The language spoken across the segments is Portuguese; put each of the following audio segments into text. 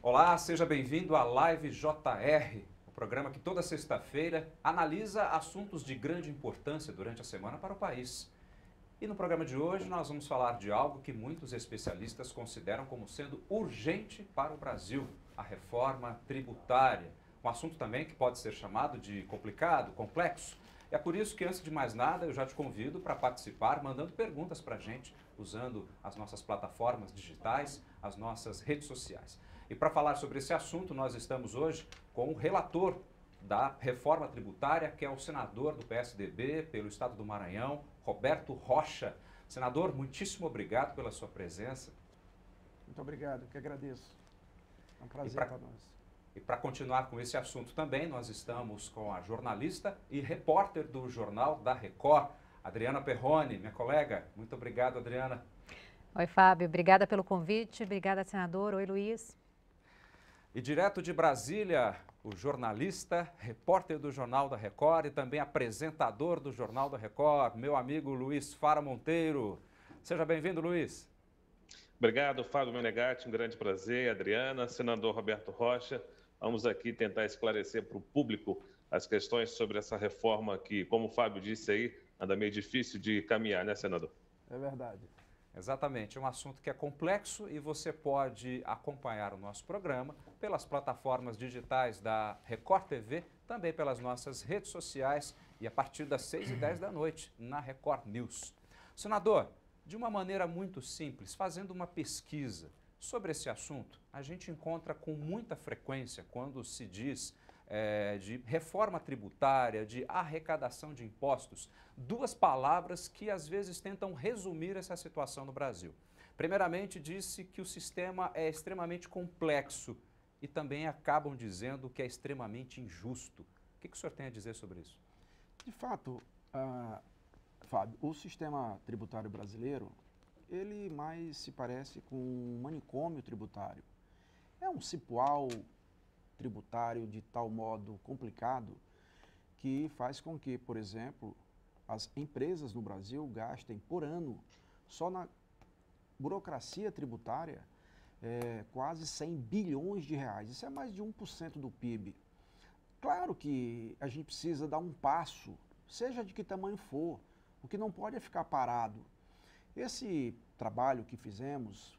Olá, seja bem-vindo à Live JR, o programa que toda sexta-feira analisa assuntos de grande importância durante a semana para o país. E no programa de hoje nós vamos falar de algo que muitos especialistas consideram como sendo urgente para o Brasil, a reforma tributária. Um assunto também que pode ser chamado de complicado, complexo. É por isso que, antes de mais nada, eu já te convido para participar, mandando perguntas para a gente, usando as nossas plataformas digitais, as nossas redes sociais. E para falar sobre esse assunto, nós estamos hoje com o relator da reforma tributária, que é o senador do PSDB pelo estado do Maranhão, Roberto Rocha. Senador, muitíssimo obrigado pela sua presença. Muito obrigado, que agradeço. É um prazer para nós. E para continuar com esse assunto também, nós estamos com a jornalista e repórter do Jornal da Record, Adriana Perrone, minha colega. Muito obrigado, Adriana. Oi, Fábio. Obrigada pelo convite. Obrigada, senador. Oi, Luiz. E direto de Brasília, o jornalista, repórter do Jornal da Record e também apresentador do Jornal da Record, meu amigo Luiz Fara Monteiro. Seja bem-vindo, Luiz. Obrigado, Fábio Menegatti, um grande prazer. Adriana, senador Roberto Rocha. Vamos aqui tentar esclarecer para o público as questões sobre essa reforma que, como o Fábio disse aí, anda meio difícil de caminhar, né, senador? É verdade. Exatamente, é um assunto que é complexo e você pode acompanhar o nosso programa pelas plataformas digitais da Record TV, também pelas nossas redes sociais e a partir das 6h10 da noite na Record News. Senador, de uma maneira muito simples, fazendo uma pesquisa sobre esse assunto, a gente encontra com muita frequência quando se diz de reforma tributária, de arrecadação de impostos, duas palavras que às vezes tentam resumir essa situação no Brasil. Primeiramente, disse que o sistema é extremamente complexo e também acabam dizendo que é extremamente injusto. O que o senhor tem a dizer sobre isso? De fato, Fábio, o sistema tributário brasileiro, ele mais se parece com um manicômio tributário. É um cipoal tributário de tal modo complicado que faz com que, por exemplo, as empresas no Brasil gastem por ano, só na burocracia tributária, quase 100 bilhões de reais. Isso é mais de 1% do PIB. Claro que a gente precisa dar um passo, seja de que tamanho for. O que não pode é ficar parado. Esse trabalho que fizemos,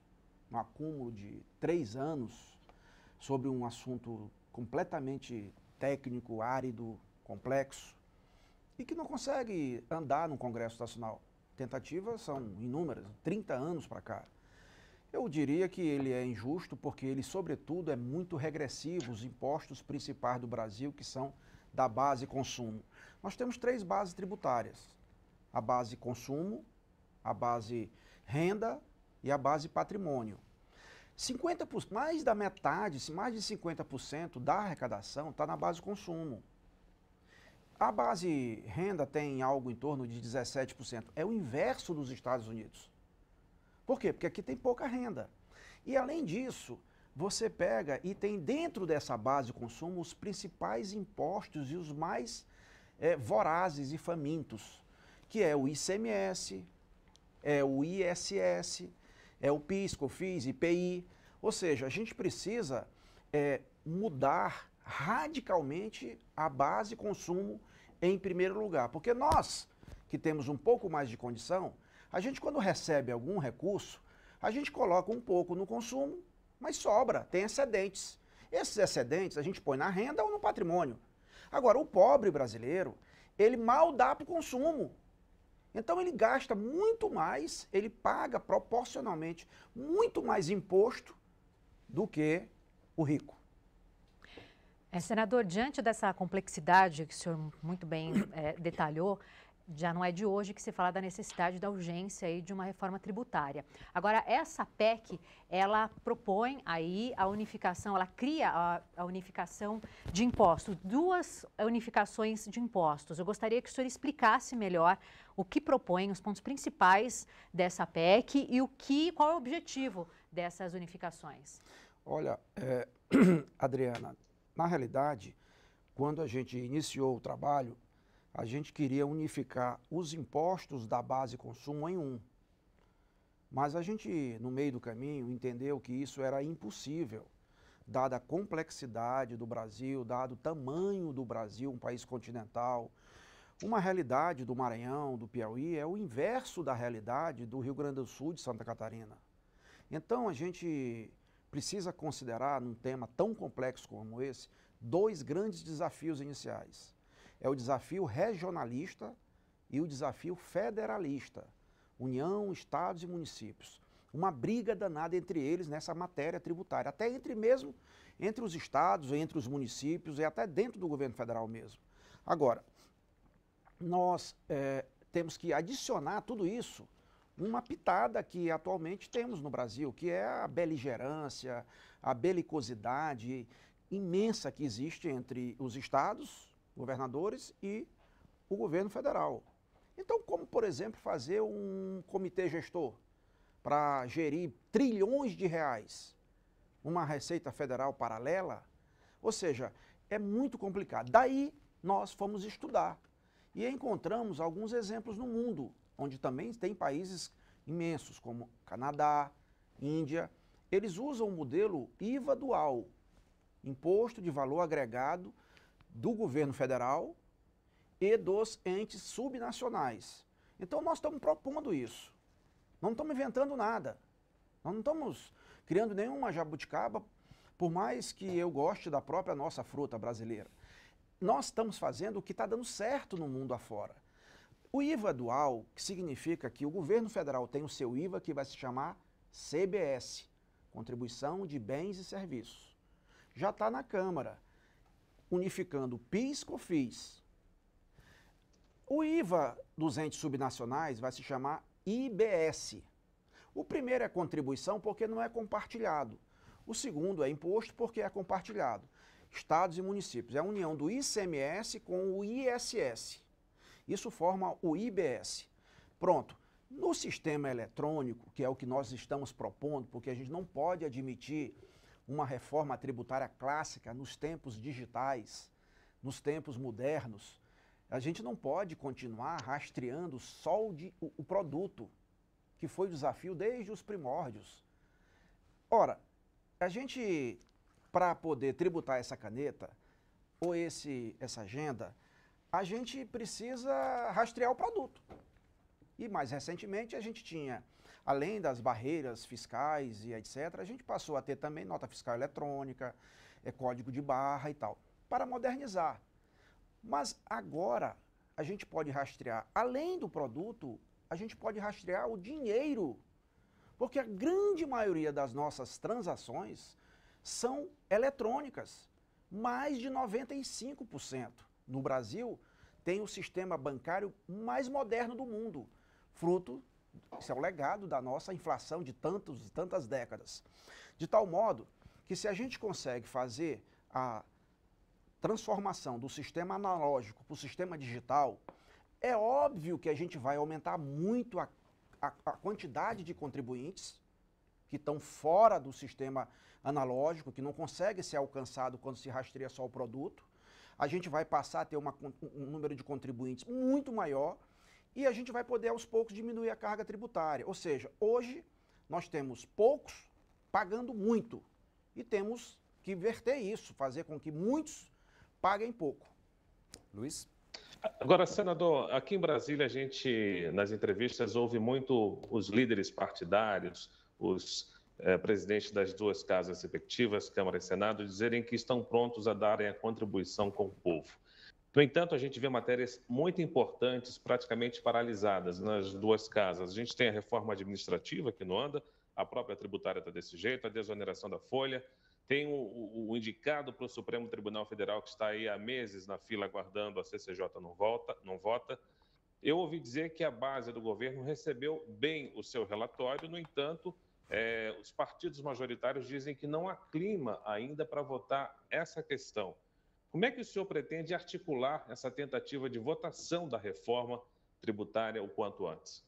um acúmulo de 3 anos, sobre um assunto completamente técnico, árido, complexo, e que não consegue andar no Congresso Nacional. Tentativas são inúmeras, 30 anos para cá. Eu diria que ele é injusto porque ele, sobretudo, é muito regressivo, os impostos principais do Brasil, que são da base consumo. Nós temos 3 bases tributárias: a base consumo, a base renda e a base patrimônio. Mais da metade, mais de 50% da arrecadação está na base consumo. A base renda tem algo em torno de 17%. É o inverso dos Estados Unidos. Por quê? Porque aqui tem pouca renda. E além disso, você pega e tem dentro dessa base de consumo os principais impostos e os mais vorazes e famintos, que é o ICMS, é o ISS, é o PIS, COFINS, IPI. Ou seja, a gente precisa mudar radicalmente a base de consumo em primeiro lugar. Porque nós, que temos um pouco mais de condição, a gente quando recebe algum recurso, a gente coloca um pouco no consumo, mas sobra, tem excedentes. Esses excedentes a gente põe na renda ou no patrimônio. Agora, o pobre brasileiro, ele mal dá para o consumo. Então ele gasta muito mais, ele paga proporcionalmente muito mais imposto do que o rico. Senador, diante dessa complexidade que o senhor muito bem detalhou, já não é de hoje que se fala da necessidade, da urgência aí de uma reforma tributária. Agora, essa PEC, ela propõe aí a unificação, ela cria a unificação de impostos, 2 unificações de impostos. Eu gostaria que o senhor explicasse melhor o que propõe, os pontos principais dessa PEC e qual é o objetivo dessas unificações. Olha, Adriana, na realidade, quando a gente iniciou o trabalho, a gente queria unificar os impostos da base consumo em um. Mas a gente, no meio do caminho, entendeu que isso era impossível. dada a complexidade do Brasil, dado o tamanho do Brasil, um país continental. Uma realidade do Maranhão, do Piauí, é o inverso da realidade do Rio Grande do Sul e de Santa Catarina. Então, a gente precisa considerar, num tema tão complexo como esse, dois grandes desafios iniciais. É o desafio regionalista e o desafio federalista. União, estados e municípios. Uma briga danada entre eles nessa matéria tributária, até entre os estados, entre os municípios e até dentro do governo federal mesmo. Agora, nós temos que adicionar tudo isso uma pitada que atualmente temos no Brasil, que é a beligerância, a belicosidade imensa que existe entre os estados, governadores e o governo federal. Então, como, por exemplo, fazer um comitê gestor para gerir trilhões de reais, uma receita federal paralela? Ou seja, é muito complicado. Daí, nós fomos estudar e encontramos alguns exemplos no mundo, onde também tem países imensos, como Canadá, Índia. Eles usam o modelo IVA dual, Imposto de Valor Agregado, do governo federal e dos entes subnacionais. Então, nós estamos propondo isso. Não estamos inventando nada. Nós não estamos criando nenhuma jabuticaba, por mais que eu goste da própria nossa fruta brasileira. Nós estamos fazendo o que está dando certo no mundo afora. O IVA dual, que significa que o governo federal tem o seu IVA, que vai se chamar CBS, Contribuição de Bens e Serviços. Já está na Câmara, unificando PIS e COFINS. O IVA dos entes subnacionais vai se chamar IBS. O primeiro é contribuição porque não é compartilhado. O segundo é imposto porque é compartilhado. Estados e municípios. É a união do ICMS com o ISS. Isso forma o IBS. Pronto. No sistema eletrônico, que é o que nós estamos propondo, porque a gente não pode admitir uma reforma tributária clássica nos tempos digitais, nos tempos modernos, a gente não pode continuar rastreando só o produto, que foi o desafio desde os primórdios. Ora, a gente, para poder tributar essa caneta, ou essa agenda, a gente precisa rastrear o produto. E mais recentemente a gente tinha, além das barreiras fiscais e etc., a gente passou a ter também nota fiscal eletrônica, código de barra e tal, para modernizar. Mas agora a gente pode rastrear, além do produto, a gente pode rastrear o dinheiro, porque a grande maioria das nossas transações são eletrônicas, mais de 95%. No Brasil, tem o sistema bancário mais moderno do mundo, fruto, isso é o legado da nossa inflação de tantas décadas. De tal modo que se a gente consegue fazer a transformação do sistema analógico para o sistema digital, é óbvio que a gente vai aumentar muito a quantidade de contribuintes que estão fora do sistema analógico, que não consegue ser alcançado quando se rastreia só o produto. A gente vai passar a ter um número de contribuintes muito maior e a gente vai poder aos poucos diminuir a carga tributária. Ou seja, hoje nós temos poucos pagando muito e temos que inverter isso, fazer com que muitos paguem pouco. Luiz? Agora, senador, aqui em Brasília a gente, nas entrevistas, ouve muito os líderes partidários, os presidentes das duas casas respectivas, Câmara e Senado, dizerem que estão prontos a darem a contribuição com o povo. No entanto, a gente vê matérias muito importantes praticamente paralisadas nas duas casas. A gente tem a reforma administrativa que não anda, a própria tributária está desse jeito, a desoneração da folha, tem o indicado para o Supremo Tribunal Federal que está aí há meses na fila aguardando, a CCJ não vota. Eu ouvi dizer que a base do governo recebeu bem o seu relatório, no entanto, os partidos majoritários dizem que não há clima ainda para votar essa questão. Como é que o senhor pretende articular essa tentativa de votação da reforma tributária o quanto antes?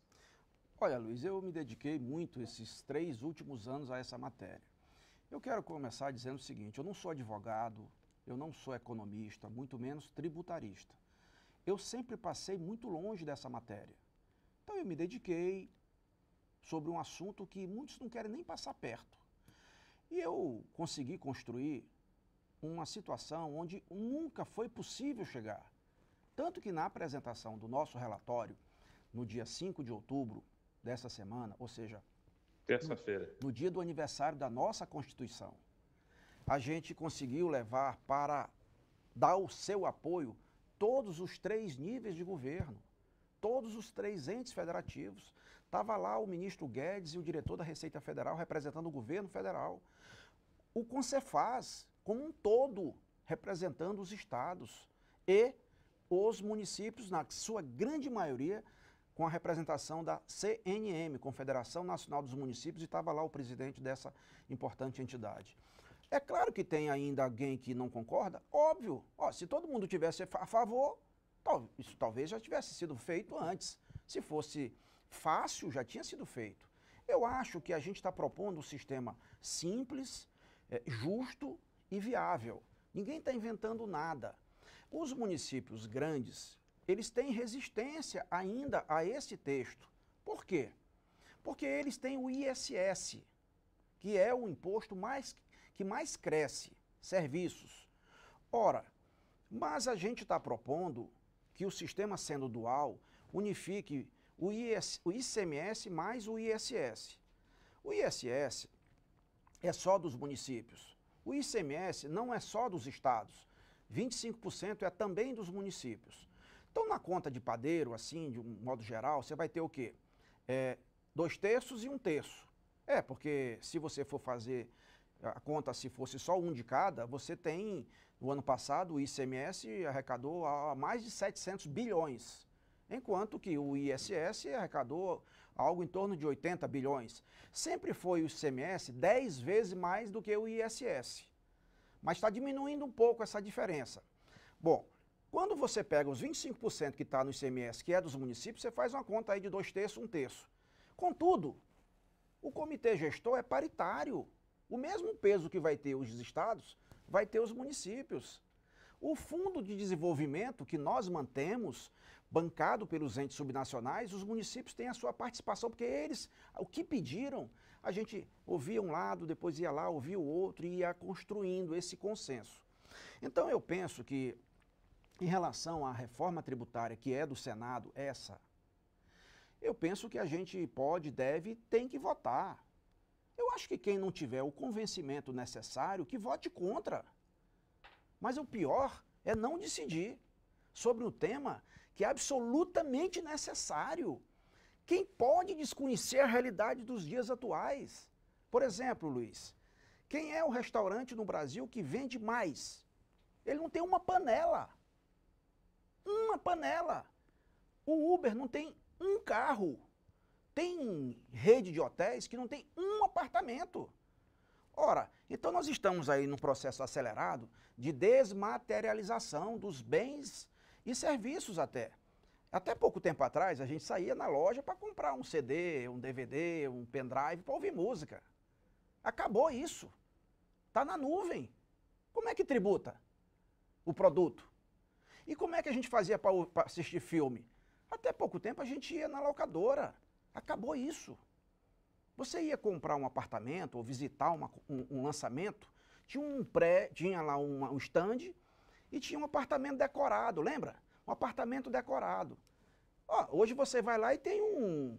Olha, Luiz, eu me dediquei muito esses 3 últimos anos a essa matéria. Eu quero começar dizendo o seguinte, eu não sou advogado, eu não sou economista, muito menos tributarista. Eu sempre passei muito longe dessa matéria. Então eu me dediquei sobre um assunto que muitos não querem nem passar perto. E eu consegui construir uma situação onde nunca foi possível chegar. Tanto que na apresentação do nosso relatório, no dia 5 de outubro dessa semana, ou seja, terça-feira, no dia do aniversário da nossa Constituição, a gente conseguiu levar para dar o seu apoio todos os 3 níveis de governo, todos os 3 entes federativos. Estava lá o ministro Guedes e o diretor da Receita Federal representando o governo federal. O Concefaz, como um todo, representando os estados e os municípios, na sua grande maioria, com a representação da CNM, Confederação Nacional dos Municípios, e estava lá o presidente dessa importante entidade. É claro que tem ainda alguém que não concorda, óbvio. Se todo mundo tivesse a favor, isso talvez já tivesse sido feito antes. Se fosse fácil, já tinha sido feito. Eu acho que a gente está propondo um sistema simples, justo e viável. Ninguém está inventando nada. Os municípios grandes, eles têm resistência ainda a esse texto. Por quê? Porque eles têm o ISS, que é o imposto que mais cresce, serviços. Ora, mas a gente está propondo que o sistema sendo dual unifique o ICMS mais o ISS. O ISS é só dos municípios. O ICMS não é só dos estados. 25% é também dos municípios. Então, na conta de padeiro, assim, de um modo geral, você vai ter o quê? 2/3 e 1/3. Porque se você for fazer a conta, se fosse só um de cada, você tem, no ano passado, o ICMS arrecadou mais de 700 bilhões, enquanto que o ISS arrecadou algo em torno de 80 bilhões. Sempre foi o ICMS 10 vezes mais do que o ISS, mas está diminuindo um pouco essa diferença. Bom, quando você pega os 25% que está no ICMS, que é dos municípios, você faz uma conta aí de 2/3, 1/3. Contudo, o comitê gestor é paritário. O mesmo peso que vai ter os estados, vai ter os municípios. O Fundo de Desenvolvimento que nós mantemos, bancado pelos entes subnacionais, os municípios têm a sua participação, porque eles, o que pediram, a gente ouvia um lado, depois ia lá, ouvia o outro e ia construindo esse consenso. Então eu penso que, em relação à reforma tributária que é do Senado, eu penso que a gente pode, deve, tem que votar. Eu acho que quem não tiver o convencimento necessário, que vote contra. Mas o pior é não decidir sobre um tema que é absolutamente necessário. Quem pode desconhecer a realidade dos dias atuais? Por exemplo, Luiz, quem é o restaurante no Brasil que vende mais? Ele não tem uma panela. Uma panela. O Uber não tem um carro. Tem rede de hotéis que não tem um apartamento. Ora, então nós estamos aí num processo acelerado de desmaterialização dos bens e serviços até. Até pouco tempo atrás, a gente saía na loja para comprar um CD, um DVD, um pendrive para ouvir música. Acabou isso. Está na nuvem. Como é que tributa o produto? E como é que a gente fazia para assistir filme? Até pouco tempo a gente ia na locadora. Acabou isso. Você ia comprar um apartamento ou visitar um lançamento, tinha lá um stand e tinha um apartamento decorado, lembra? Um apartamento decorado. Hoje você vai lá e tem um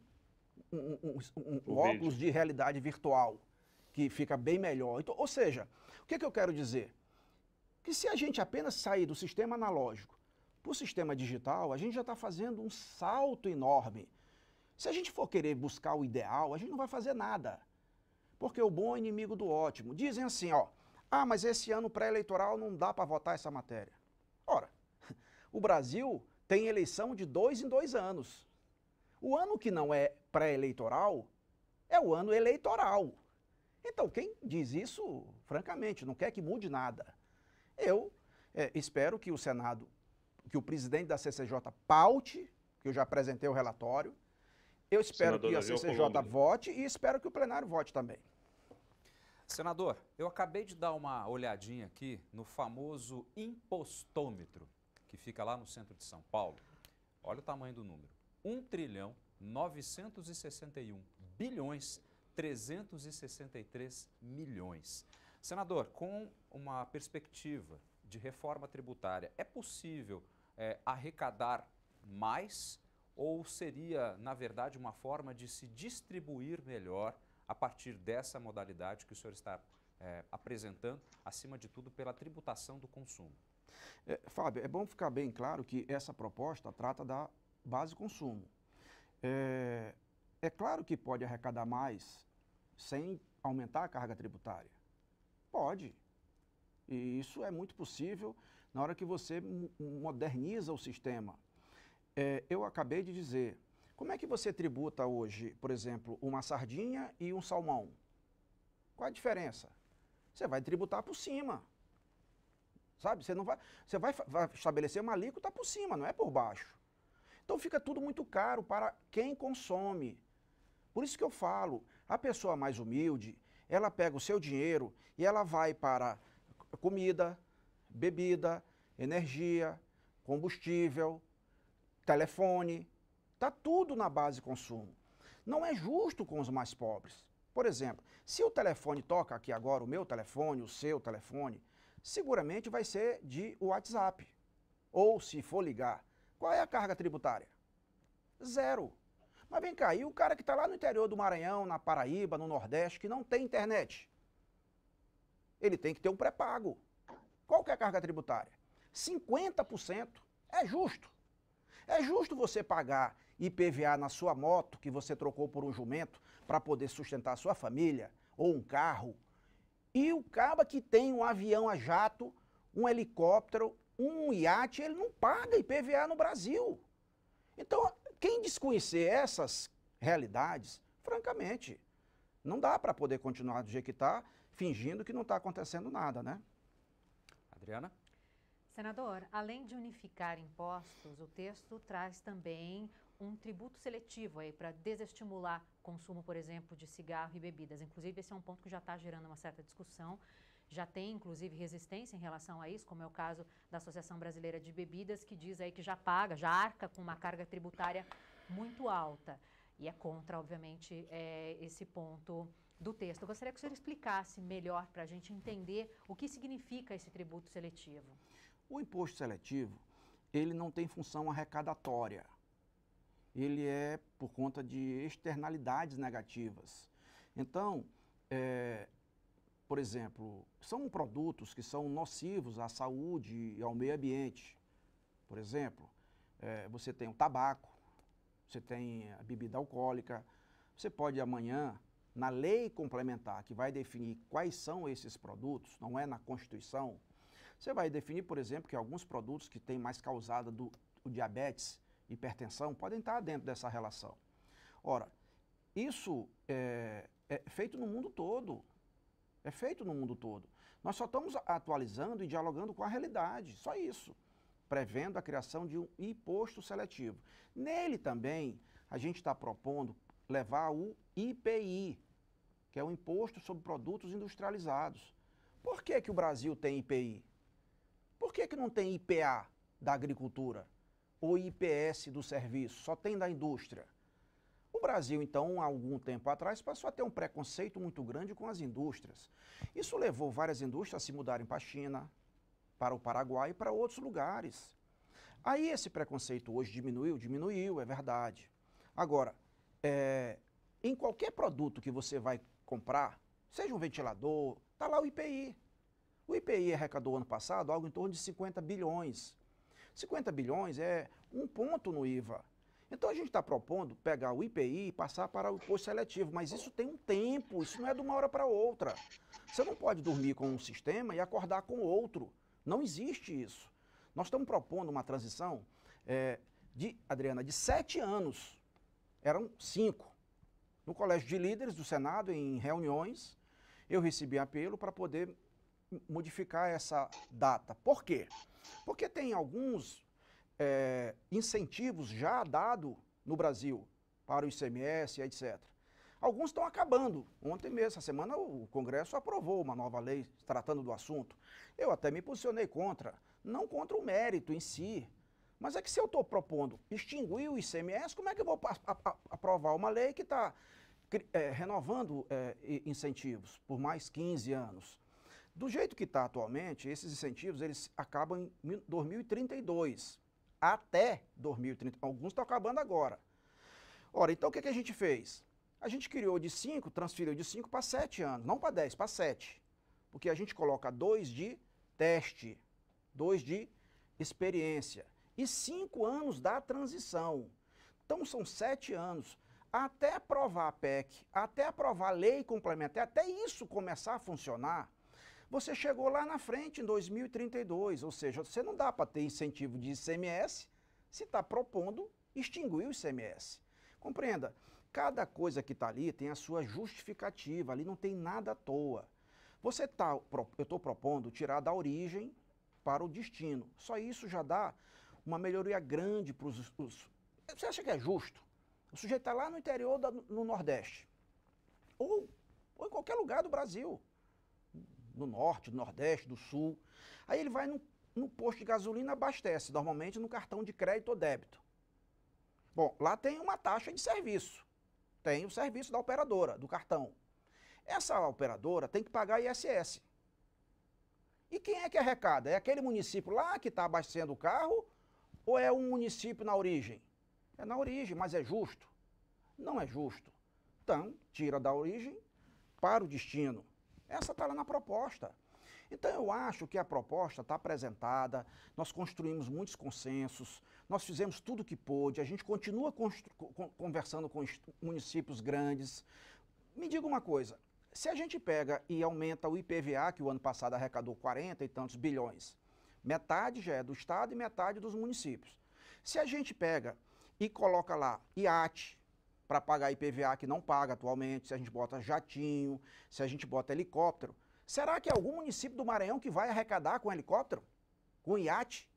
óculos de realidade virtual, que fica bem melhor. Então, ou seja, o que eu quero dizer? Que se a gente apenas sair do sistema analógico para o sistema digital, a gente já está fazendo um salto enorme. Se a gente for querer buscar o ideal, a gente não vai fazer nada. Porque o bom é inimigo do ótimo. Dizem assim, mas esse ano pré-eleitoral não dá para votar essa matéria. Ora, o Brasil tem eleição de 2 em 2 anos. O ano que não é pré-eleitoral é o ano eleitoral. Então, quem diz isso, francamente, não quer que mude nada. Eu espero que o Senado, que o presidente da CCJ paute, que eu já apresentei o relatório. Eu espero que a CCJ vote e espero que o plenário vote também. Senador, eu acabei de dar uma olhadinha aqui no famoso impostômetro, que fica lá no centro de São Paulo. Olha o tamanho do número. 1.961 bilhões 363 milhões. Senador, com uma perspectiva de reforma tributária, é possível arrecadar mais ou seria, na verdade, uma forma de se distribuir melhor a partir dessa modalidade que o senhor está apresentando, acima de tudo, pela tributação do consumo? Fábio, é bom ficar bem claro que essa proposta trata da base consumo. É claro que pode arrecadar mais sem aumentar a carga tributária. Pode. E isso é muito possível na hora que você moderniza o sistema. Eu acabei de dizer, como é que você tributa hoje, por exemplo, uma sardinha e um salmão? Qual a diferença? Você vai tributar por cima. Sabe? Você vai estabelecer uma alíquota por cima, não é por baixo. Então fica tudo muito caro para quem consome. Por isso que eu falo, a pessoa mais humilde, ela pega o seu dinheiro e ela vai para comida, bebida, energia, combustível, telefone, está tudo na base consumo. Não é justo com os mais pobres. Por exemplo, se o telefone toca aqui agora, o meu telefone, o seu telefone, seguramente vai ser de WhatsApp. Ou se for ligar, qual é a carga tributária? Zero. Mas vem cá, e o cara que está lá no interior do Maranhão, na Paraíba, no Nordeste, que não tem internet? Ele tem que ter um pré-pago. Qual que é a carga tributária? 50%. É justo. É justo você pagar IPVA na sua moto, que você trocou por um jumento, para poder sustentar a sua família, ou um carro. E o cara que tem um avião a jato, um helicóptero, um iate, ele não paga IPVA no Brasil. Então, quem desconhecer essas realidades, francamente, não dá para poder continuar do jeito que está, fingindo que não está acontecendo nada, né? Adriana? Senador, além de unificar impostos, o texto traz também um tributo seletivo aí para desestimular consumo, por exemplo, de cigarro e bebidas. Inclusive, esse é um ponto que já está gerando uma certa discussão. Já tem, inclusive, resistência em relação a isso, como é o caso da Associação Brasileira de Bebidas, que diz aí que já paga, já arca com uma carga tributária muito alta. E é contra, obviamente, esse ponto do texto. Eu gostaria que o senhor explicasse melhor para a gente entender o que significa esse tributo seletivo. O imposto seletivo, ele não tem função arrecadatória. Ele é por conta de externalidades negativas. Então, por exemplo, são produtos que são nocivos à saúde e ao meio ambiente. Por exemplo, você tem o tabaco, você tem a bebida alcoólica. Você pode amanhã, na lei complementar que vai definir quais são esses produtos, não é na Constituição, você vai definir, por exemplo, que alguns produtos que têm mais causada do diabetes, hipertensão, podem estar dentro dessa relação. Ora, isso é feito no mundo todo. É feito no mundo todo. Nós só estamos atualizando e dialogando com a realidade, só isso. Prevendo a criação de um imposto seletivo. Nele também, a gente está propondo levar o IPI, que é o Imposto sobre Produtos Industrializados. Por que que o Brasil tem IPI? Por que que não tem IPA da agricultura? Ou IPS do serviço? Só tem da indústria. O Brasil, então, há algum tempo atrás, passou a ter um preconceito muito grande com as indústrias. Isso levou várias indústrias a se mudarem para a China, para o Paraguai e para outros lugares. Aí esse preconceito hoje diminuiu, é verdade. Agora, em qualquer produto que você vai comprar, seja um ventilador, está lá o IPI. O IPI arrecadou ano passado algo em torno de 50 bilhões. 50 bilhões é um ponto no IVA. Então a gente está propondo pegar o IPI e passar para o imposto seletivo, mas isso tem um tempo, isso não é de uma hora para outra. Você não pode dormir com um sistema e acordar com outro. Não existe isso. Nós estamos propondo uma transição Adriana, de 7 anos. Eram 5. No Colégio de Líderes do Senado, em reuniões, eu recebi apelo para poder modificar essa data. Por quê? Porque tem alguns incentivos já dados no Brasil para o ICMS, etc. Alguns estão acabando. Ontem mesmo, essa semana, o Congresso aprovou uma nova lei tratando do assunto. Eu até me posicionei contra. Não contra o mérito em si. Mas é que se eu estou propondo extinguir o ICMS, como é que eu vou aprovar uma lei que está renovando incentivos por mais 15 anos. Do jeito que está atualmente, esses incentivos eles acabam em 2032, até 2030. Alguns estão acabando agora. Ora, então o que a gente fez? A gente criou de 5, transferiu de 5 para 7 anos, não para 10, para 7. Porque a gente coloca 2 de teste, 2 de experiência e 5 anos da transição. Então são 7 anos. Até aprovar a PEC, até aprovar a lei complementar, até isso começar a funcionar, você chegou lá na frente em 2032, ou seja, você não dá para ter incentivo de ICMS se está propondo extinguir o ICMS. Compreenda, cada coisa que está ali tem a sua justificativa, ali não tem nada à toa. Eu estou propondo tirar da origem para o destino. Só isso já dá uma melhoria grande para os... Você acha que é justo? O sujeito está lá no interior, no Nordeste, ou em qualquer lugar do Brasil, no Norte, no Nordeste, do Sul. Aí ele vai no posto de gasolina, abastece, normalmente no cartão de crédito ou débito. Bom, lá tem uma taxa de serviço, tem o serviço da operadora, do cartão. Essa operadora tem que pagar ISS. E quem é que arrecada? É aquele município lá que está abastecendo o carro ou é um município na origem? É na origem, mas é justo? Não é justo. Então, tira da origem para o destino. Essa está lá na proposta. Então, eu acho que a proposta está apresentada, nós construímos muitos consensos, nós fizemos tudo o que pôde, a gente continua conversando com municípios grandes. Me diga uma coisa, se a gente pega e aumenta o IPVA, que o ano passado arrecadou 40 e tantos bilhões, metade já é do Estado e metade dos municípios. Se a gente pega e coloca lá iate para pagar IPVA que não paga atualmente, se a gente bota jatinho, se a gente bota helicóptero, será que é algum município do Maranhão que vai arrecadar com helicóptero, com iate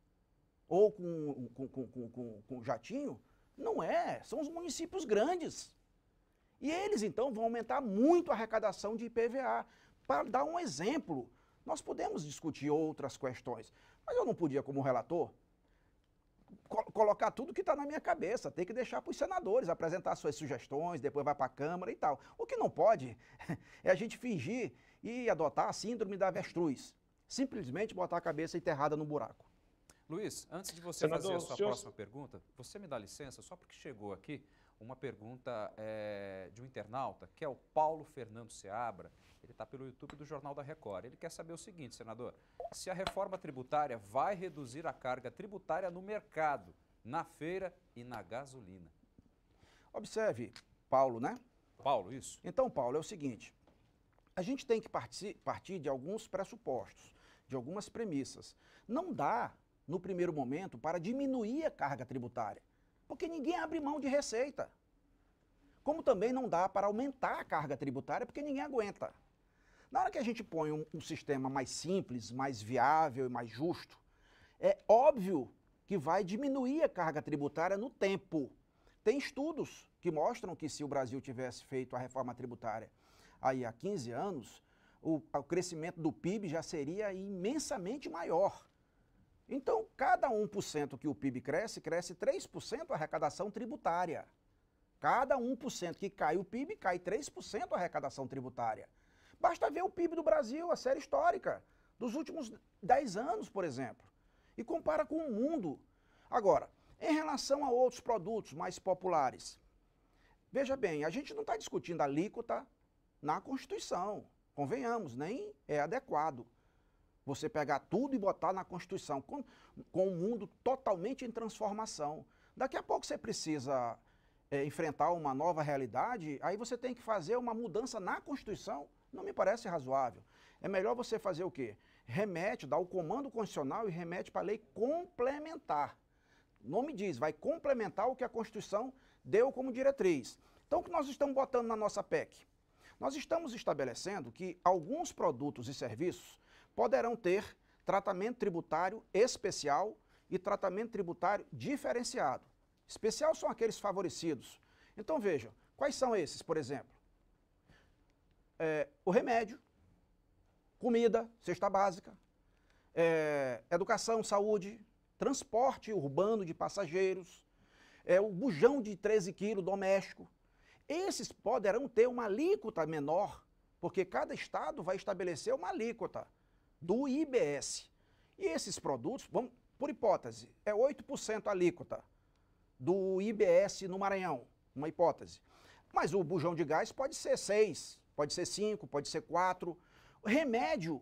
ou com jatinho? Não é, são os municípios grandes. E eles então vão aumentar muito a arrecadação de IPVA. Para dar um exemplo, nós podemos discutir outras questões, mas eu não podia, como relator, colocar tudo que está na minha cabeça, tem que deixar para os senadores apresentar suas sugestões, depois vai para a Câmara e tal. O que não pode é a gente fingir e adotar a síndrome da avestruz, simplesmente botar a cabeça enterrada no buraco. Luiz, antes de você Senador, fazer a sua próxima pergunta, você me dá licença, só porque chegou aqui uma pergunta de um internauta, que é o Paulo Fernando Seabra. Ele está pelo YouTube do Jornal da Record. Ele quer saber o seguinte, senador, se a reforma tributária vai reduzir a carga tributária no mercado, na feira e na gasolina. Observe, Paulo, né? Paulo, isso. Então, Paulo, é o seguinte, a gente tem que partir de alguns pressupostos, de algumas premissas. Não dá, no primeiro momento, para diminuir a carga tributária, porque ninguém abre mão de receita. Como também não dá para aumentar a carga tributária, porque ninguém aguenta. Na hora que a gente põe um sistema mais simples, mais viável e mais justo, é óbvio que vai diminuir a carga tributária no tempo. Tem estudos que mostram que se o Brasil tivesse feito a reforma tributária aí há 15 anos, o crescimento do PIB já seria imensamente maior. Então, cada 1% que o PIB cresce 3% a arrecadação tributária. Cada 1% que cai o PIB, cai 3% a arrecadação tributária. Basta ver o PIB do Brasil, a série histórica, dos últimos 10 anos, por exemplo, e compara com o mundo. Agora, em relação a outros produtos mais populares, veja bem, a gente não está discutindo alíquota na Constituição, convenhamos, nem é adequado você pegar tudo e botar na Constituição, com um mundo totalmente em transformação. Daqui a pouco você precisa enfrentar uma nova realidade, aí você tem que fazer uma mudança na Constituição. Não me parece razoável. É melhor você fazer o quê? Remete, dá o comando constitucional e remete para a lei complementar. O nome diz, vai complementar o que a Constituição deu como diretriz. Então, o que nós estamos botando na nossa PEC? Nós estamos estabelecendo que alguns produtos e serviços poderão ter tratamento tributário especial e tratamento tributário diferenciado. Especial são aqueles favorecidos. Então, vejam, quais são esses, por exemplo? O remédio, comida, cesta básica, educação, saúde, transporte urbano de passageiros, o bujão de 13 quilos doméstico. Esses poderão ter uma alíquota menor, porque cada estado vai estabelecer uma alíquota do IBS. E esses produtos, vamos, por hipótese, é 8% a alíquota do IBS no Maranhão, uma hipótese. Mas o bujão de gás pode ser 6, pode ser 5, pode ser 4. Remédio,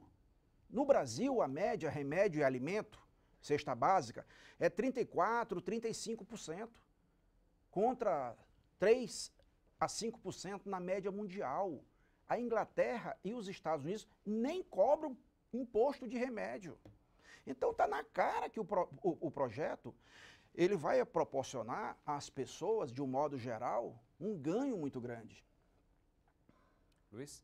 no Brasil, a média, remédio e alimento, cesta básica, é 34%, 35%, contra 3% a 5% na média mundial. A Inglaterra e os Estados Unidos nem cobram imposto de remédio. Então está na cara que o projeto ele vai proporcionar às pessoas, de um modo geral, um ganho muito grande. Luiz?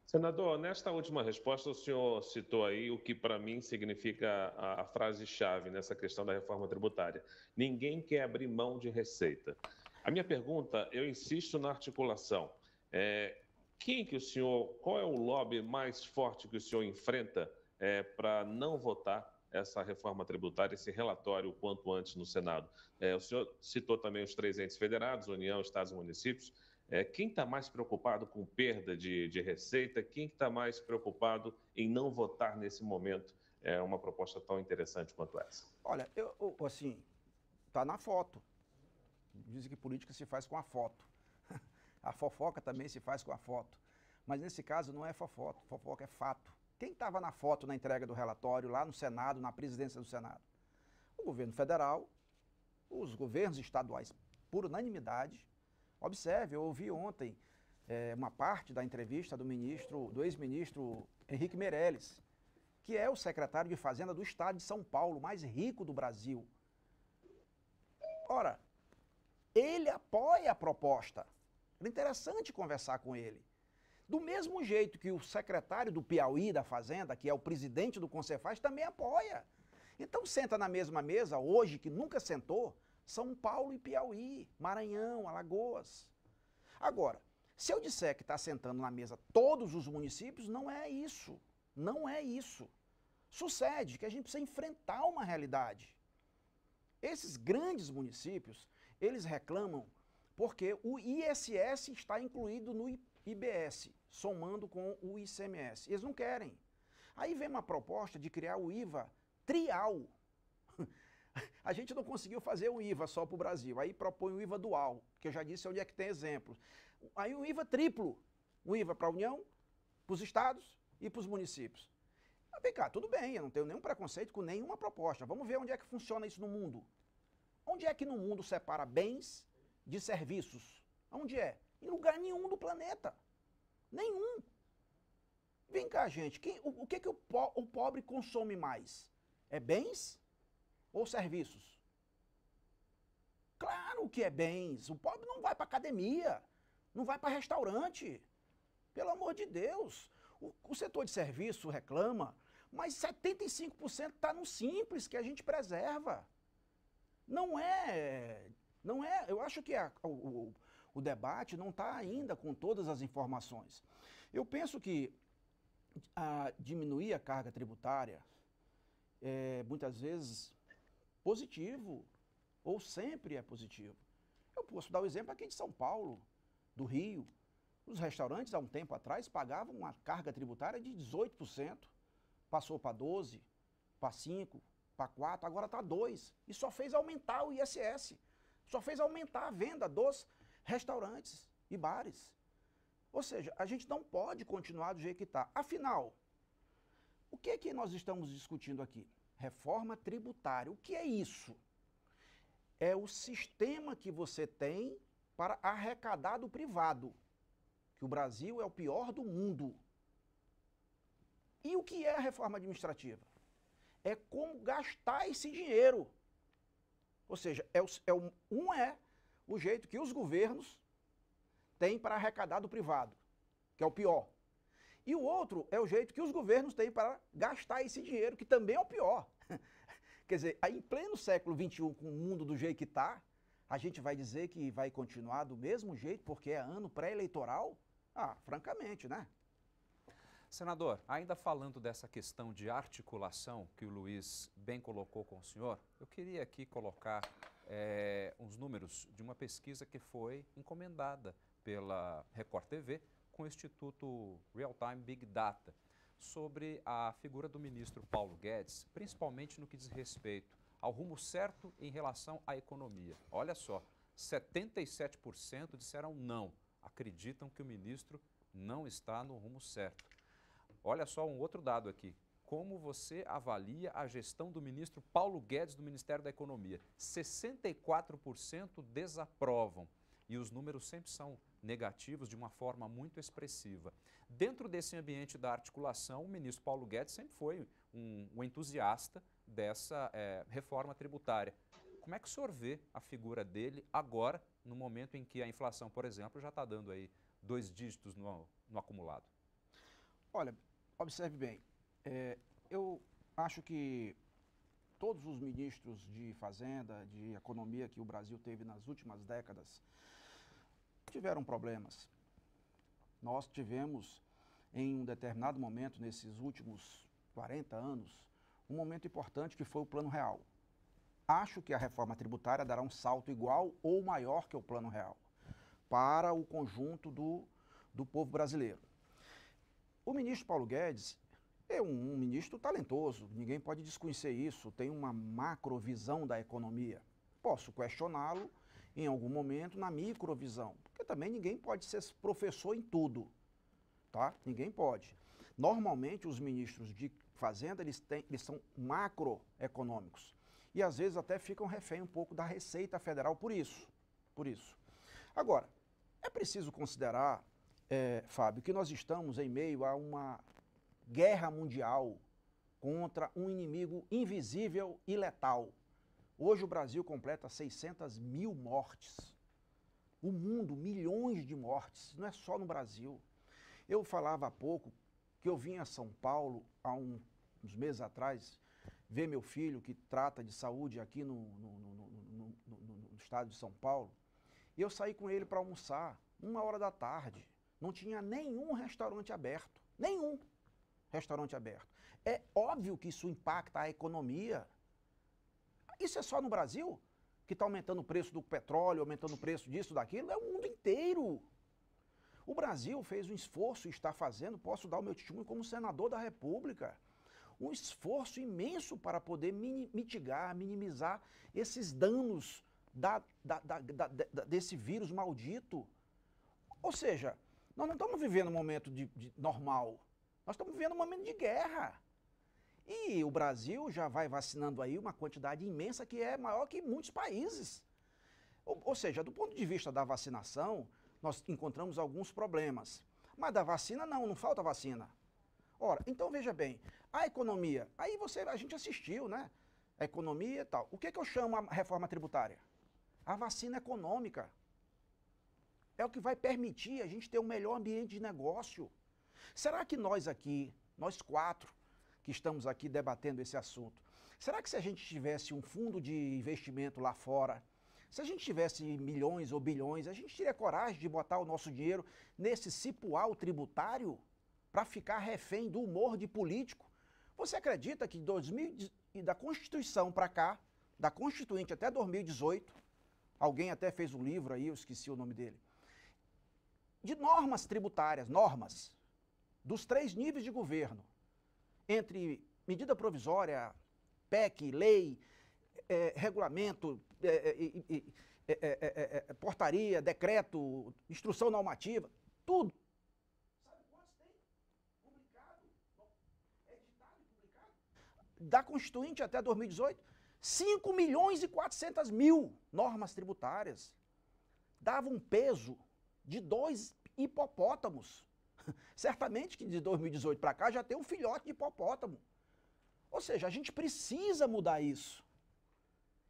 Senador, nesta última resposta, o senhor citou aí o que para mim significa a frase-chave nessa questão da reforma tributária. Ninguém quer abrir mão de receita. A minha pergunta, eu insisto na articulação. Qual é o lobby mais forte que o senhor enfrenta para não votar essa reforma tributária, esse relatório o quanto antes no Senado? O senhor citou também os 3 entes federados, União, Estados e Municípios. Quem está mais preocupado com perda de receita? Quem está mais preocupado em não votar nesse momento uma proposta tão interessante quanto essa? Olha, assim, está na foto. Dizem que política se faz com a foto. A fofoca também se faz com a foto. Mas nesse caso não é fofoca é fato. Quem estava na foto na entrega do relatório lá no Senado, na presidência do Senado? O governo federal, os governos estaduais, por unanimidade. Observe, eu ouvi ontem uma parte da entrevista do ex-ministro Henrique Meirelles, que é o secretário de Fazenda do estado de São Paulo, mais rico do Brasil. Ora, ele apoia a proposta. É interessante conversar com ele. Do mesmo jeito que o secretário do Piauí da Fazenda, que é o presidente do Concefaz, também apoia. Então senta na mesma mesa, hoje, que nunca sentou, São Paulo e Piauí, Maranhão, Alagoas. Agora, se eu disser que está sentando na mesa todos os municípios, não é isso. Não é isso. Sucede que a gente precisa enfrentar uma realidade. Esses grandes municípios, eles reclamam porque o ISS está incluído no IBS, somando com o ICMS. Eles não querem. Aí vem uma proposta de criar o IVA trial. A gente não conseguiu fazer o IVA só para o Brasil. Aí propõe o IVA dual, que eu já disse onde é que tem exemplos. Aí o IVA triplo. O IVA para a União, para os estados e para os municípios. Mas vem cá, tudo bem, eu não tenho nenhum preconceito com nenhuma proposta. Vamos ver onde é que funciona isso no mundo. Onde é que no mundo separa bens de serviços? Onde é? Em lugar nenhum do planeta. Nenhum. Vem cá, gente, o que o pobre consome mais? É bens ou serviços? Claro que é bens. O pobre não vai para academia, não vai para restaurante. Pelo amor de Deus. O setor de serviço reclama, mas 75% está no simples que a gente preserva. Não é. Eu acho que o debate não está ainda com todas as informações. Eu penso que diminuir a carga tributária é muitas vezes positivo, ou sempre é positivo. Eu posso dar o exemplo aqui de São Paulo, do Rio. Os restaurantes, há um tempo atrás, pagavam uma carga tributária de 18%, passou para 12%, para 5%, para 4%, agora está 2%. E só fez aumentar o ISS, só fez aumentar a venda dos restaurantes e bares. Ou seja, a gente não pode continuar do jeito que está. Afinal, o que é que nós estamos discutindo aqui? Reforma tributária. O que é isso? É o sistema que você tem para arrecadar do privado, que o Brasil é o pior do mundo. E o que é a reforma administrativa? É como gastar esse dinheiro. Ou seja, é o jeito que os governos têm para arrecadar do privado, que é o pior. E o outro é o jeito que os governos têm para gastar esse dinheiro, que também é o pior. Quer dizer, aí em pleno século XXI, com o mundo do jeito que está, a gente vai dizer que vai continuar do mesmo jeito porque é ano pré-eleitoral? Francamente, né? Senador, ainda falando dessa questão de articulação que o Luiz bem colocou com o senhor, eu queria aqui colocar uns números de uma pesquisa que foi encomendada pela Record TV com o Instituto Real Time Big Data sobre a figura do ministro Paulo Guedes, principalmente no que diz respeito ao rumo certo em relação à economia. Olha só, 77% disseram não, acreditam que o ministro não está no rumo certo. Olha só um outro dado aqui. Como você avalia a gestão do ministro Paulo Guedes do Ministério da Economia? 64% desaprovam e os números sempre são negativos de uma forma muito expressiva. Dentro desse ambiente da articulação, o ministro Paulo Guedes sempre foi um entusiasta dessa reforma tributária. Como é que o senhor vê a figura dele agora, no momento em que a inflação, por exemplo, já está dando aí 2 dígitos no acumulado? Olha, observe bem, eu acho que todos os ministros de Fazenda, de Economia que o Brasil teve nas últimas décadas tiveram problemas. Nós tivemos, em um determinado momento, nesses últimos 40 anos, um momento importante que foi o Plano Real. Acho que a reforma tributária dará um salto igual ou maior que o Plano Real para o conjunto do povo brasileiro. O ministro Paulo Guedes é um ministro talentoso, ninguém pode desconhecer isso, tem uma macrovisão da economia. Posso questioná-lo em algum momento na microvisão, porque também ninguém pode ser professor em tudo, tá? Ninguém pode. Normalmente os ministros de Fazenda, eles são macroeconômicos e às vezes até ficam refém um pouco da Receita Federal por isso. Agora, é preciso considerar, Fábio, que nós estamos em meio a uma guerra mundial contra um inimigo invisível e letal. Hoje o Brasil completa 600 mil mortes. O mundo, milhões de mortes, não é só no Brasil. Eu falava há pouco que eu vim a São Paulo, há uns meses atrás, ver meu filho que trata de saúde aqui no estado de São Paulo, e eu saí com ele para almoçar, 1h da tarde. Não tinha nenhum restaurante aberto, nenhum restaurante aberto. É óbvio que isso impacta a economia. Isso é só no Brasil, que está aumentando o preço do petróleo, aumentando o preço disso, daquilo, é o mundo inteiro. O Brasil fez um esforço e está fazendo, posso dar o meu testemunho como senador da República, um esforço imenso para poder mitigar, minimizar esses danos desse vírus maldito. Ou seja, nós não estamos vivendo um momento de normal, nós estamos vivendo um momento de guerra. E o Brasil já vai vacinando aí uma quantidade imensa que é maior que muitos países. Ou seja, do ponto de vista da vacinação, nós encontramos alguns problemas. Mas da vacina não falta vacina. Ora, então veja bem, a economia, aí a gente assistiu, né? A economia e tal. O que eu chamo a reforma tributária? A vacina econômica. É o que vai permitir a gente ter um melhor ambiente de negócio. Será que nós aqui, nós 4, que estamos aqui debatendo esse assunto, será que se a gente tivesse um fundo de investimento lá fora, se a gente tivesse milhões ou bilhões, a gente teria coragem de botar o nosso dinheiro nesse cipual tributário para ficar refém do humor de político? Você acredita que da Constituição para cá, da Constituinte até 2018, alguém até fez um livro aí, eu esqueci o nome dele, de normas tributárias, normas, dos 3 níveis de governo, entre medida provisória, PEC, lei, regulamento, portaria, decreto, instrução normativa, tudo. Sabe quantos tem publicado, editado e publicado? Da Constituinte até 2018, 5.400.000 normas tributárias. Dava um peso de 2 hipopótamos. Certamente que de 2018 para cá já tem um filhote de hipopótamo. Ou seja, a gente precisa mudar isso.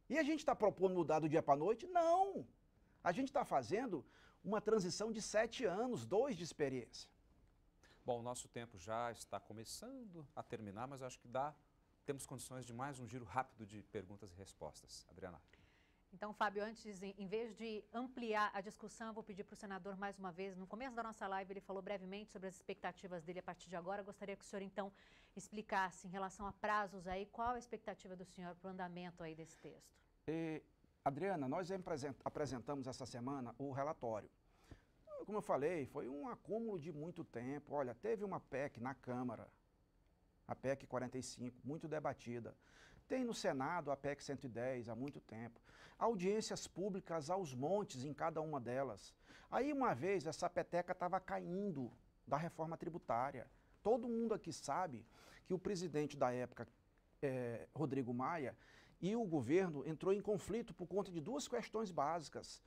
E a gente está propondo mudar do dia para a noite? Não. A gente está fazendo uma transição de 7 anos, 2 de experiência. Bom, o nosso tempo já está começando a terminar, mas acho que temos condições de mais um giro rápido de perguntas e respostas. Adriana. Então, Fábio, antes, em vez de ampliar a discussão, eu vou pedir para o senador mais uma vez. No começo da nossa live, ele falou brevemente sobre as expectativas dele a partir de agora. Eu gostaria que o senhor, então, explicasse em relação a prazos aí, qual a expectativa do senhor para o andamento aí desse texto. Adriana, nós apresentamos essa semana o relatório. como eu falei, foi um acúmulo de muito tempo. Olha, teve uma PEC na Câmara, a PEC 45, muito debatida. Tem no Senado a PEC 110 há muito tempo. Audiências públicas aos montes em cada uma delas. Aí uma vez essa peteca estava caindo da reforma tributária. Todo mundo aqui sabe que o presidente da época, Rodrigo Maia, e o governo entrou em conflito por conta de duas questões básicas.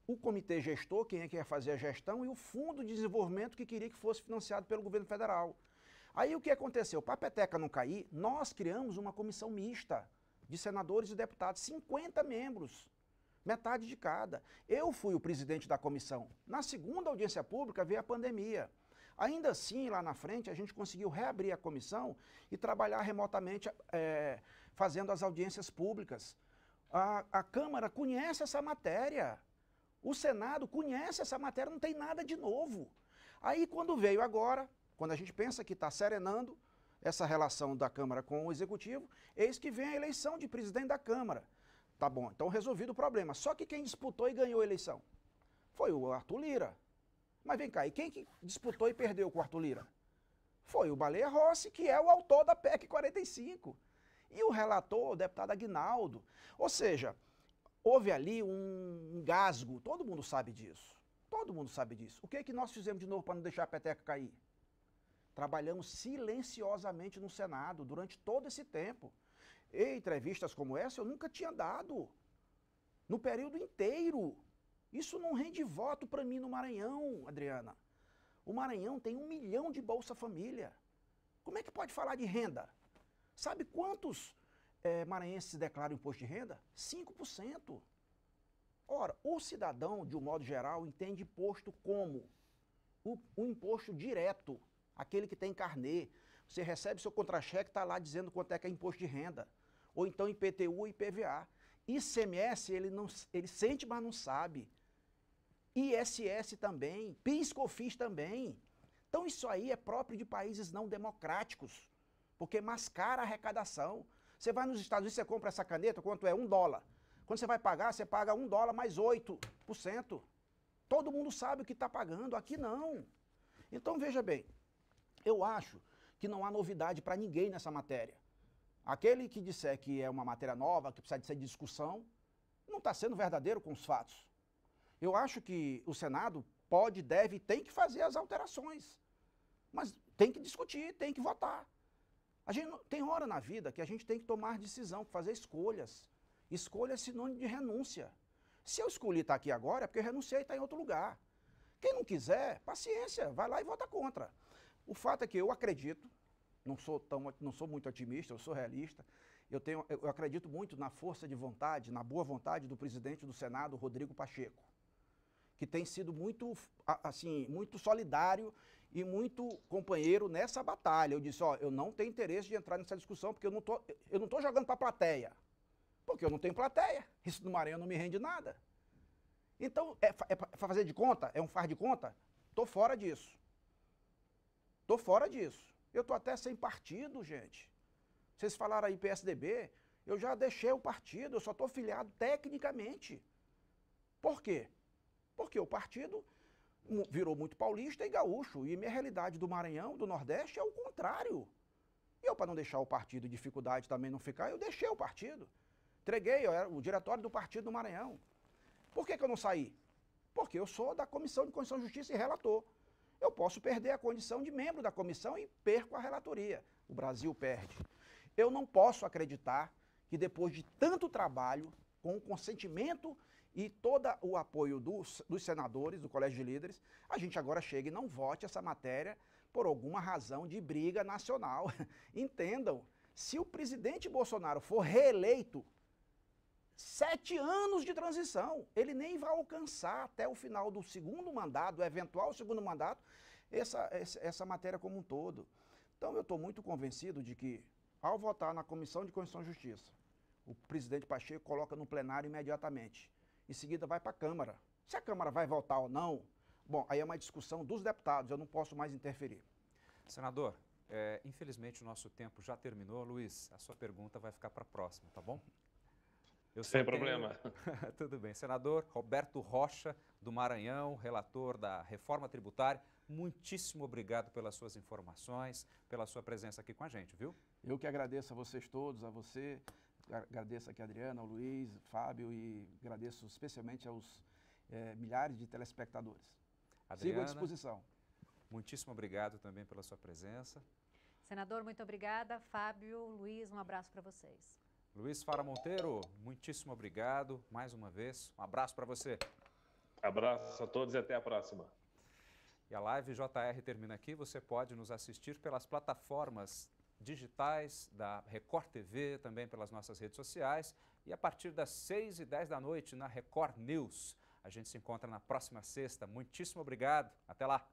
O comitê gestor, quem é que ia fazer a gestão, e o fundo de desenvolvimento que queria que fosse financiado pelo governo federal. Aí o que aconteceu? Para a peteca não cair, nós criamos uma comissão mista de senadores e deputados, 50 membros, metade de cada. Eu fui o presidente da comissão. Na segunda audiência pública veio a pandemia. Ainda assim, lá na frente, a gente conseguiu reabrir a comissão e trabalhar remotamente, fazendo as audiências públicas. A Câmara conhece essa matéria. O Senado conhece essa matéria, não tem nada de novo. Aí, quando veio agora, quando a gente pensa que está serenando essa relação da Câmara com o Executivo, eis que vem a eleição de presidente da Câmara. Tá bom, então resolvido o problema. Só que quem disputou e ganhou a eleição foi o Arthur Lira. Mas vem cá, e quem que disputou e perdeu com o Arthur Lira? Foi o Baleia Rossi, que é o autor da PEC 45. E o relator, o deputado Aguinaldo. Ou seja, houve ali um engasgo, todo mundo sabe disso. Todo mundo sabe disso. O que é que nós fizemos de novo para não deixar a peteca cair? Trabalhamos silenciosamente no Senado durante todo esse tempo. E entrevistas como essa eu nunca tinha dado. No período inteiro. Isso não rende voto para mim no Maranhão, Adriana. O Maranhão tem 1 milhão de Bolsa Família. Como é que pode falar de renda? Sabe quantos maranhenses declaram imposto de renda? 5%. Ora, o cidadão, de um modo geral, entende imposto como o imposto direto, aquele que tem carnê. Você recebe seu contra-cheque, está lá dizendo quanto é que é imposto de renda. Ou então IPTU e IPVA. ICMS, ele sente, mas não sabe. ISS também, PIS/COFINS também. Então isso aí é próprio de países não democráticos, porque mascara a arrecadação. Você vai nos Estados Unidos, você compra essa caneta, quanto é? $1. Quando você vai pagar, você paga $1 mais 8%. Todo mundo sabe o que está pagando, aqui não. Então veja bem, eu acho que não há novidade para ninguém nessa matéria. Aquele que disser que é uma matéria nova, que precisa de ser discussão, não está sendo verdadeiro com os fatos. Eu acho que o Senado pode, deve e tem que fazer as alterações. Mas tem que discutir, tem que votar. A gente tem hora na vida que a gente tem que tomar decisão, fazer escolhas. Escolha é sinônimo de renúncia. Se eu escolhi estar aqui agora é porque eu renunciei e está em outro lugar. Quem não quiser, paciência, vai lá e vota contra. O fato é que eu acredito, não sou muito otimista, eu sou realista, eu acredito muito na força de vontade, na boa vontade do presidente do Senado, Rodrigo Pacheco, que tem sido muito solidário e muito companheiro nessa batalha. Eu disse, eu não tenho interesse de entrar nessa discussão, porque eu não estou jogando para a plateia. Porque eu não tenho plateia. Isso no Maranhão não me rende nada. Então, é para fazer de conta? É um faz de conta? Estou fora disso. Estou fora disso. Eu estou até sem partido, gente. Vocês falaram aí PSDB, eu já deixei o partido, eu só estou filiado tecnicamente. Por quê? Porque o partido virou muito paulista e gaúcho, e minha realidade do Maranhão, do Nordeste, é o contrário. E eu, para não deixar o partido em dificuldade também não ficar, eu deixei o partido. Entreguei, eu era o diretório do partido do Maranhão. Por que eu não saí? Porque eu sou da Comissão de Constituição e Justiça e relator. Eu posso perder a condição de membro da comissão e perco a relatoria. O Brasil perde. Eu não posso acreditar que depois de tanto trabalho, com o consentimento e todo o apoio dos senadores, do Colégio de Líderes, a gente agora chega e não vote essa matéria por alguma razão de briga nacional. Entendam, se o presidente Bolsonaro for reeleito, 7 anos de transição, ele nem vai alcançar até o final do segundo mandato, do eventual segundo mandato, essa matéria como um todo. Então eu estou muito convencido de que, ao votar na Comissão de Constituição e Justiça, o presidente Pacheco coloca no plenário imediatamente. Em seguida vai para a Câmara. Se a Câmara vai votar ou não, bom, aí é uma discussão dos deputados, eu não posso mais interferir. Senador, infelizmente o nosso tempo já terminou. Luiz, a sua pergunta vai ficar para a próxima, tá bom? Sem problema. Tudo bem. Senador Roberto Rocha, do Maranhão, relator da reforma tributária, muitíssimo obrigado pelas suas informações, pela sua presença aqui com a gente, viu? Eu que agradeço a vocês todos, a você, agradeço aqui a Adriana, ao Luiz, Fábio e agradeço especialmente aos milhares de telespectadores. Sigo à disposição. Muitíssimo obrigado também pela sua presença. Senador, muito obrigada. Fábio, Luiz, um abraço para vocês. Luiz Fara Monteiro, muitíssimo obrigado mais uma vez. Um abraço para você. Abraço a todos e até a próxima. E a Live JR termina aqui. Você pode nos assistir pelas plataformas digitais da Record TV, também pelas nossas redes sociais. E a partir das 6h10 da noite na Record News. A gente se encontra na próxima sexta. Muitíssimo obrigado. Até lá.